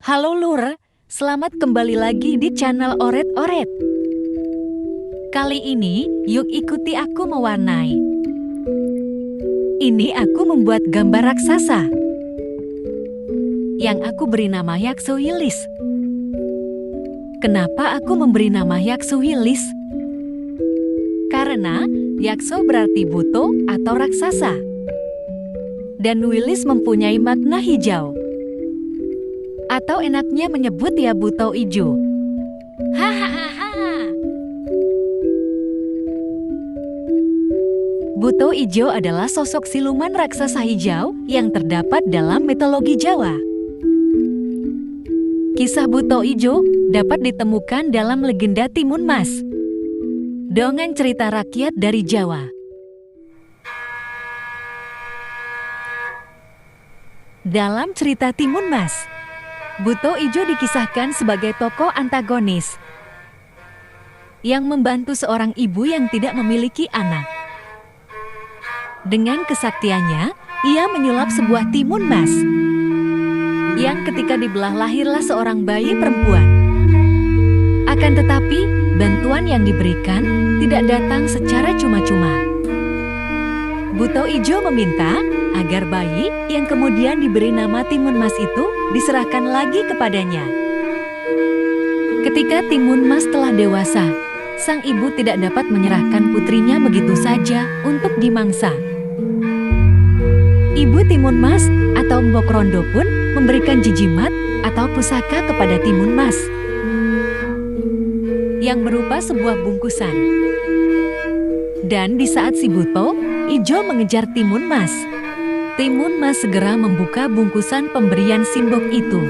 Halo Lur, selamat kembali lagi di channel Oret Oret. Kali ini, yuk ikuti aku mewarnai. Ini aku membuat gambar raksasa yang aku beri nama Yaksuhilis. Kenapa aku memberi nama Yaksuhilis? Karena Yakso berarti buto atau raksasa. Dan Wilis mempunyai makna hijau. Atau enaknya menyebut ya buto ijo. Hahaha. Buto ijo adalah sosok siluman raksasa hijau yang terdapat dalam mitologi Jawa. Kisah Buto Ijo dapat ditemukan dalam legenda Timun Mas. Dongeng cerita rakyat dari Jawa. Dalam cerita Timun Mas, Buto Ijo dikisahkan sebagai tokoh antagonis yang membantu seorang ibu yang tidak memiliki anak. Dengan kesaktiannya, ia menyulap sebuah timun mas yang ketika dibelah lahirlah seorang bayi perempuan. Akan tetapi, bantuan yang diberikan tidak datang secara cuma-cuma. Buto Ijo meminta agar bayi yang kemudian diberi nama Timun Mas itu diserahkan lagi kepadanya. Ketika Timun Mas telah dewasa, sang ibu tidak dapat menyerahkan putrinya begitu saja untuk dimangsa. Ibu Timun Mas atau Mbok Rondo pun memberikan jijimat atau pusaka kepada Timun Mas yang berupa sebuah bungkusan. Dan di saat si Buto Ijo mengejar Timun Mas, Timun Mas segera membuka bungkusan pemberian simbok itu.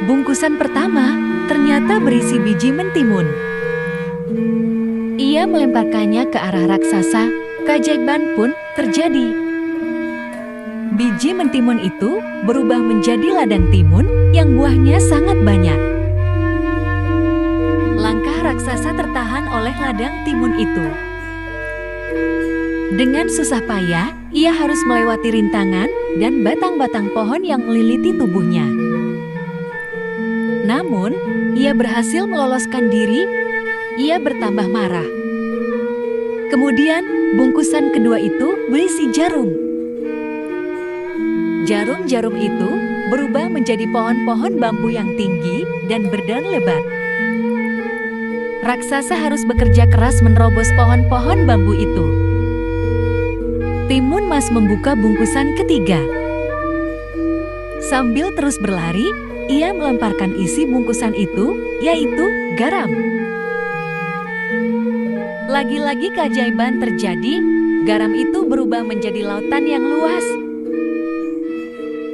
Bungkusan pertama ternyata berisi biji mentimun. Ia melemparkannya ke arah raksasa, keajaiban pun terjadi. Biji mentimun itu berubah menjadi ladang timun yang buahnya sangat banyak. Langkah raksasa tertahan oleh ladang timun itu. Dengan susah payah, ia harus melewati rintangan dan batang-batang pohon yang meliliti tubuhnya. Namun, ia berhasil meloloskan diri. Ia bertambah marah. Kemudian, bungkusan kedua itu berisi jarum. Jarum-jarum itu berubah menjadi pohon-pohon bambu yang tinggi dan berdaun lebat. Raksasa harus bekerja keras menerobos pohon-pohon bambu itu. Timun Mas membuka bungkusan ketiga. Sambil terus berlari, ia melemparkan isi bungkusan itu, yaitu garam. Lagi-lagi keajaiban terjadi, garam itu berubah menjadi lautan yang luas.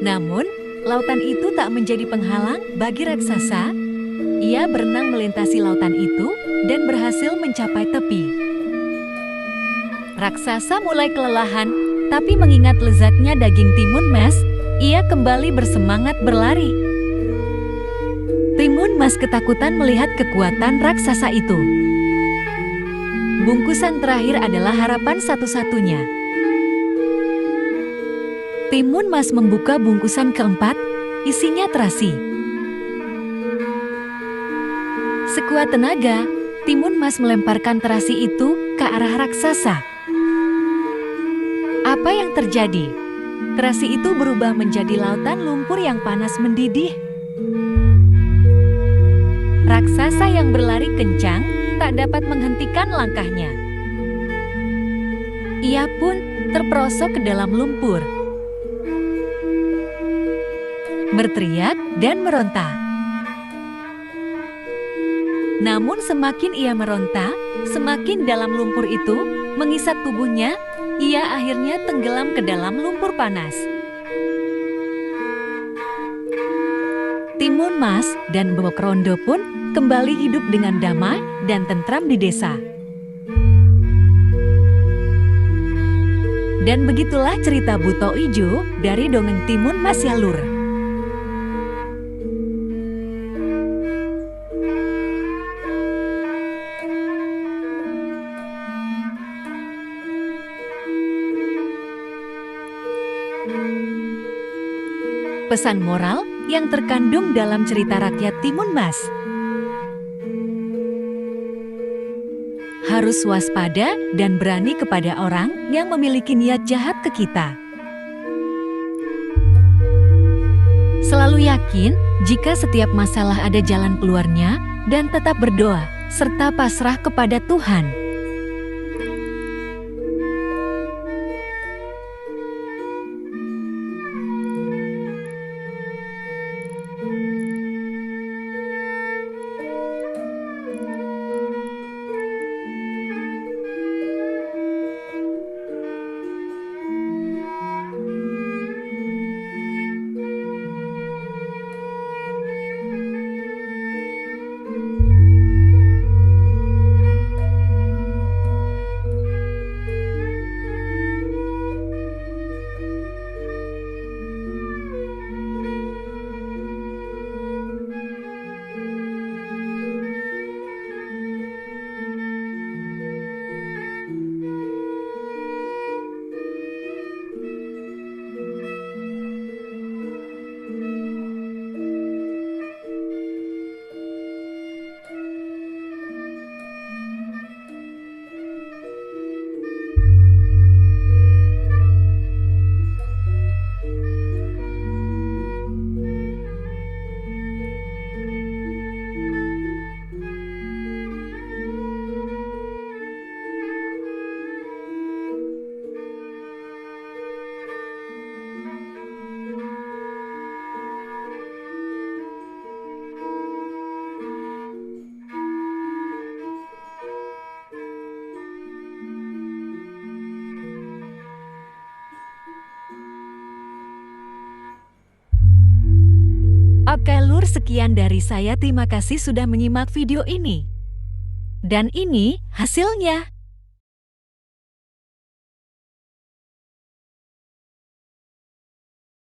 Namun, lautan itu tak menjadi penghalang bagi raksasa. Ia berenang melintasi lautan itu dan berhasil mencapai tepi. Raksasa mulai kelelahan, tapi mengingat lezatnya daging Timun Mas, ia kembali bersemangat berlari. Timun Mas ketakutan melihat kekuatan raksasa itu. Bungkusan terakhir adalah harapan satu-satunya. Timun Mas membuka bungkusan keempat, isinya terasi. Sekuat tenaga, Timun Mas melemparkan terasi itu ke arah raksasa. Apa yang terjadi? Terasi itu berubah menjadi lautan lumpur yang panas mendidih. Raksasa yang berlari kencang tak dapat menghentikan langkahnya. Ia pun terperosok ke dalam lumpur, berteriak dan meronta. Namun semakin ia meronta, semakin dalam lumpur itu mengisap tubuhnya. Ia akhirnya tenggelam ke dalam lumpur panas. Timun Mas dan Mbok Rondo pun kembali hidup dengan damai dan tentram di desa. Dan begitulah cerita Buto Ijo dari dongeng Timun Mas ya Lur. Pesan moral, yang terkandung dalam cerita rakyat Timun Mas. Harus waspada dan berani kepada orang yang memiliki niat jahat ke kita. Selalu yakin jika setiap masalah ada jalan keluarnya dan tetap berdoa serta pasrah kepada Tuhan. Oke Lur, sekian dari saya. Terima kasih sudah menyimak video ini. Dan ini hasilnya.